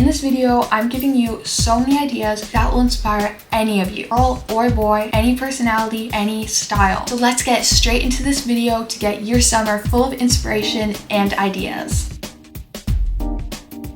In this video, I'm giving you so many ideas that will inspire any of you, girl or boy, any personality, any style. So let's get straight into this video to get your summer full of inspiration and ideas.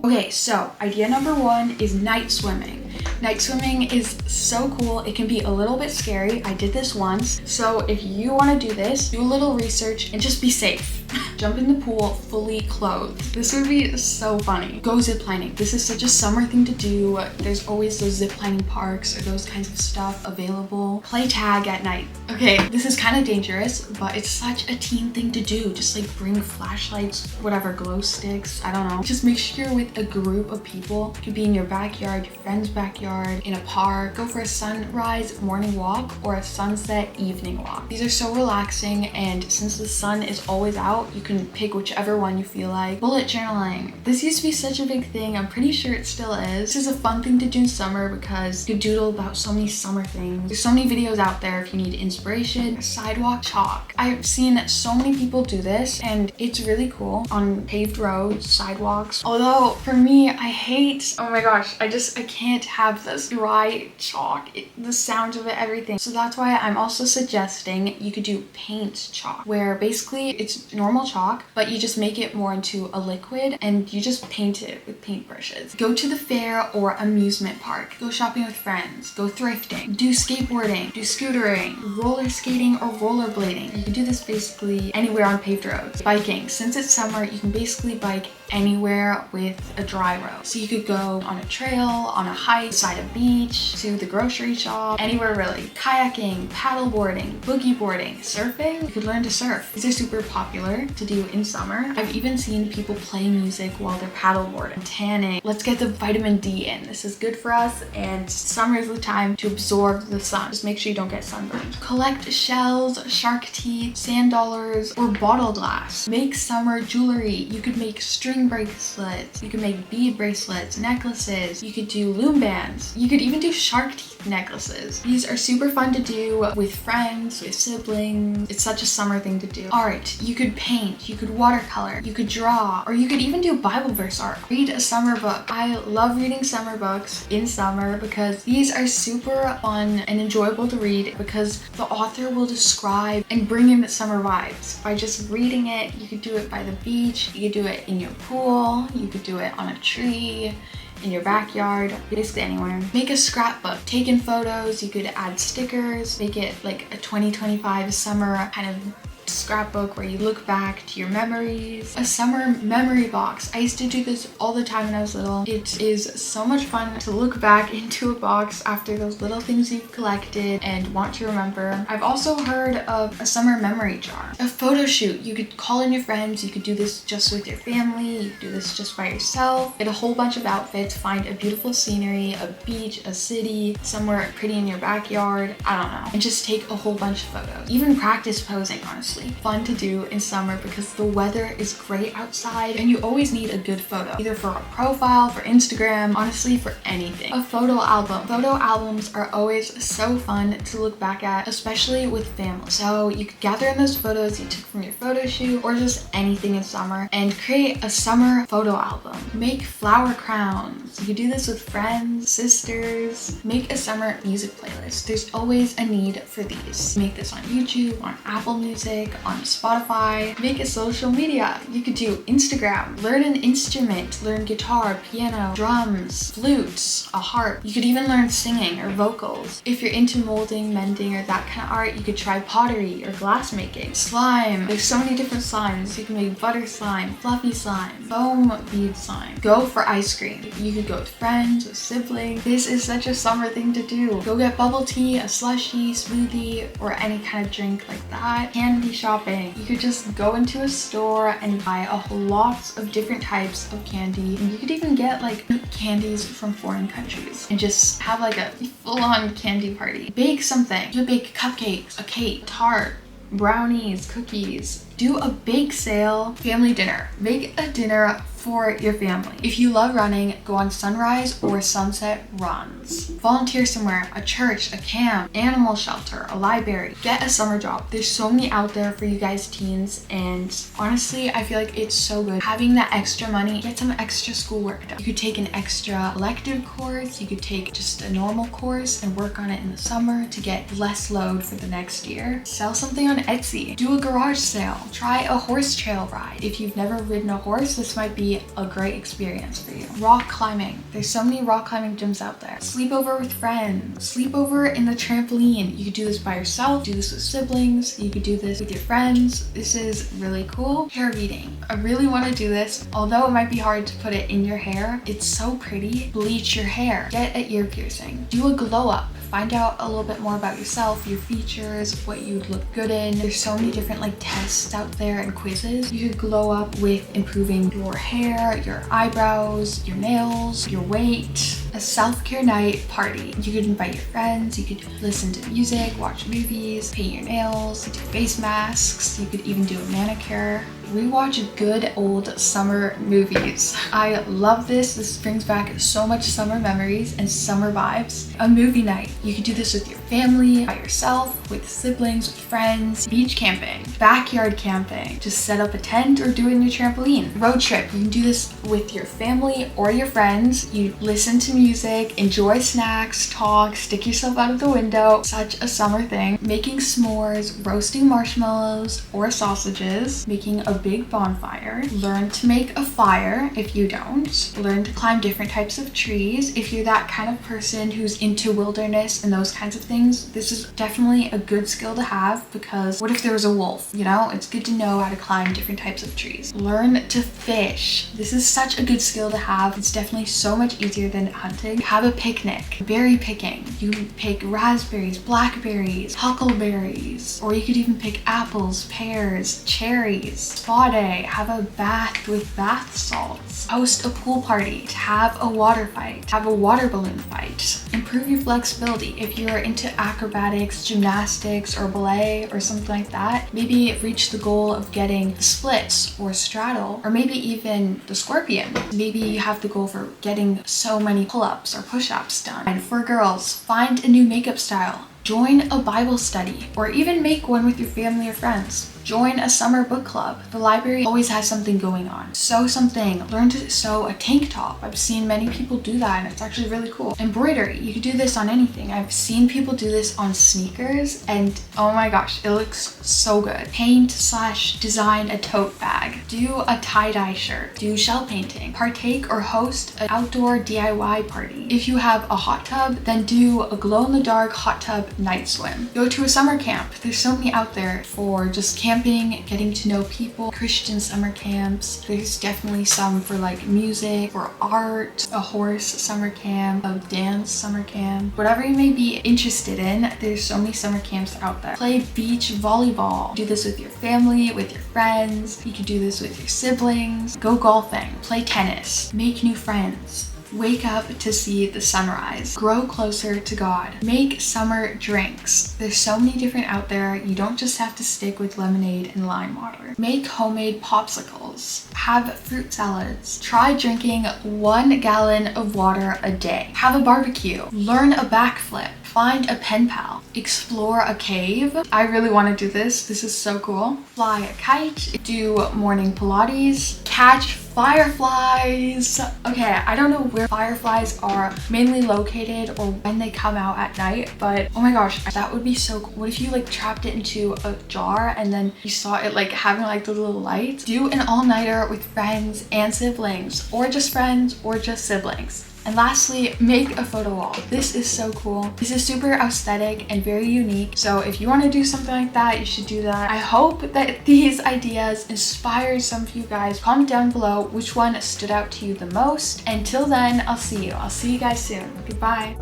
Okay, so idea number one is night swimming. Night swimming is so cool. It can be a little bit scary. I did this once. So if you want to do this, do a little research and just be safe. Jump in the pool fully clothed. This would be so funny. Go ziplining. This is such a summer thing to do. There's always those ziplining parks or those kinds of stuff available. Play tag at night. Okay, this is kind of dangerous, but it's such a teen thing to do. Just like bring flashlights, whatever, glow sticks, I don't know. Just make sure you're with a group of people. It could be in your backyard, your friend's backyard, in a park. Go for a sunrise morning walk or a sunset evening walk. These are so relaxing, and since the sun is always out, you can pick whichever one you feel like. Bullet journaling. This used to be such a big thing. I'm pretty sure it still is. This is a fun thing to do in summer because you doodle about so many summer things. There's so many videos out there if you need inspiration. Sidewalk chalk. I've seen so many people do this and it's really cool on paved roads, sidewalks. Although for me, I hate, oh my gosh, I can't have this dry chalk. The sound of it, everything. So that's why I'm also suggesting you could do paint chalk, where basically it's normal chalk, but you just make it more into a liquid and you just paint it with paintbrushes. Go to the fair or amusement park. Go shopping with friends. Go thrifting. Do skateboarding. Do scootering. Roller skating or rollerblading. You can do this basically anywhere on paved roads. Biking. Since it's summer, you can basically bike anywhere with a dry road. So you could go on a trail, on a hike, beside a beach, to the grocery shop, anywhere really. Kayaking, paddleboarding, boogie boarding, surfing. You could learn to surf. These are super popular to do in summer. I've even seen people play music while they're paddleboarding, tanning. Let's get the vitamin D in. This is good for us, and summer is the time to absorb the sun. Just make sure you don't get sunburned. Collect shells, shark teeth, sand dollars, or bottle glass. Make summer jewelry. You could make string bracelets. You could make bead bracelets, necklaces. You could do loom bands. You could even do shark teeth necklaces. These are super fun to do with friends, with siblings. It's such a summer thing to do. Art. You could paint. You could watercolor. You could draw. Or you could even do Bible verse art. Read a summer book. I love reading summer books in summer because these are super fun and enjoyable to read because the author will describe and bring in the summer vibes. By just reading it, you could do it by the beach. You could do it in your pool. You could do it on a tree, in your backyard, basically anywhere. Make a scrapbook. Take in photos. You could add stickers. Make it like a 2025 summer kind of scrapbook where you look back to your memories. A summer memory box. I used to do this all the time when I was little. It is so much fun to look back into a box after those little things you've collected and want to remember. I've also heard of a summer memory jar. A photo shoot. You could call in your friends. You could do this just with your family. You could do this just by yourself. Get a whole bunch of outfits. Find a beautiful scenery, a beach, a city, somewhere pretty in your backyard. I don't know. And just take a whole bunch of photos. Even practice posing, honestly. Fun to do in summer because the weather is great outside and you always need a good photo, either for a profile, for Instagram, honestly for anything. A photo album. Photo albums are always so fun to look back at, especially with family. So you could gather in those photos you took from your photo shoot or just anything in summer and create a summer photo album. Make flower crowns. You could do this with friends, sisters. Make a summer music playlist. There's always a need for these. Make this on YouTube, on Apple Music, on Spotify. Make a social media. You could do Instagram. Learn an instrument. Learn guitar, piano, drums, flutes, a harp. You could even learn singing or vocals. If you're into molding, mending, or that kind of art, you could try pottery or glass making. Slime. There's so many different slimes. You can make butter slime, fluffy slime, foam bead slime. Go for ice cream. You could go with friends, with siblings. This is such a summer thing to do. Go get bubble tea, a slushie, smoothie, or any kind of drink like that. Candy shopping. You could just go into a store and buy lots of different types of candy. And you could even get like candies from foreign countries and just have like a full-on candy party. Bake something. You bake cupcakes, a cake, tart, brownies, cookies, Do a bake sale, family dinner. Make a dinner for your family. If you love running, go on sunrise or sunset runs. Volunteer somewhere, a church, a camp, animal shelter, a library. Get a summer job. There's so many out there for you guys teens, and honestly, I feel like it's so good. Having that extra money, get some extra schoolwork done. You could take an extra elective course, you could take just a normal course and work on it in the summer to get less load for the next year. Sell something on Etsy. Do a garage sale. Try a horse trail ride. If you've never ridden a horse, this might be a great experience for you. Rock climbing. There's so many rock climbing gyms out there. Sleep over with friends. Sleep over in the trampoline. You could do this by yourself, do this with siblings, you could do this with your friends. This is really cool. Hair beading. I really want to do this, although it might be hard to put it in your hair. It's so pretty. Bleach your hair. Get an ear piercing. Do a glow up. Find out a little bit more about yourself, your features, what you'd look good in. There's so many different tests out there and quizzes. You could glow up with improving your hair, your eyebrows, your nails, your weight. A self-care night party. You could invite your friends, you could listen to music, watch movies, paint your nails, do face masks, you could even do a manicure. Rewatch good old summer movies. I love this. This brings back so much summer memories and summer vibes. A movie night. You could do this with your family, by yourself, with siblings, with friends. Beach camping, backyard camping. Just set up a tent or do it in your trampoline. Road trip. You can do this with your family or your friends. You listen to music, enjoy snacks, talk, stick yourself out of the window. Such a summer thing. Making s'mores, roasting marshmallows or sausages, making a big bonfire. Learn to make a fire if you don't. Learn to climb different types of trees. If you're that kind of person who's into wilderness and those kinds of things, this is definitely a good skill to have, because what if there was a wolf? You know, it's good to know how to climb different types of trees. Learn to fish. This is such a good skill to have. It's definitely so much easier than hunting. Have a picnic. Berry picking. You can pick raspberries, blackberries, huckleberries, or you could even pick apples, pears, cherries. Spa day. Have a bath with bath salts. Host a pool party. Have a water fight. Have a water balloon fight. Improve your flexibility. If you're into acrobatics, gymnastics, or ballet, or something like that, maybe reach the goal of getting the splits or straddle, or maybe even the scorpion. Maybe you have the goal for getting so many pull-ups or push-ups done. And for girls, find a new makeup style. Join a Bible study, or even make one with your family or friends. Join a summer book club. The library always has something going on. Sew something. Learn to sew a tank top. I've seen many people do that, and it's actually really cool. Embroidery. You could do this on anything. I've seen people do this on sneakers, and oh my gosh, it looks so good. Paint/design a tote bag. Do a tie-dye shirt. Do shell painting. Partake or host an outdoor DIY party. If you have a hot tub, then do a glow-in-the-dark hot tub night swim. Go to a summer camp. There's so many out there for just camping, getting to know people. Christian summer camps. There's definitely some for music or art, a horse summer camp, a dance summer camp. Whatever you may be interested in, there's so many summer camps out there. Play beach volleyball. Do this with your family, with your friends. You can do this with your siblings. Go golfing. Play tennis. Make new friends. Wake up to see the sunrise. Grow closer to God. Make summer drinks. There's so many different out there. You don't just have to stick with lemonade and lime water. Make homemade popsicles. Have fruit salads. Try drinking 1 gallon of water a day. Have a barbecue. Learn a backflip. Find a pen pal. Explore a cave. I really want to do this. This is so cool. Fly a kite. Do morning Pilates. Catch fireflies. Okay, I don't know where fireflies are mainly located or when they come out at night, but oh my gosh, that would be so cool. What if you trapped it into a jar and then you saw it having the little lights? Do an all-nighter with friends and siblings, or just friends or just siblings. And lastly, make a photo wall. This is so cool. This is super aesthetic and very unique. So if you want to do something like that, you should do that. I hope that these ideas inspire some of you guys. Comment down below which one stood out to you the most. Until then, I'll see you. I'll see you guys soon. Goodbye.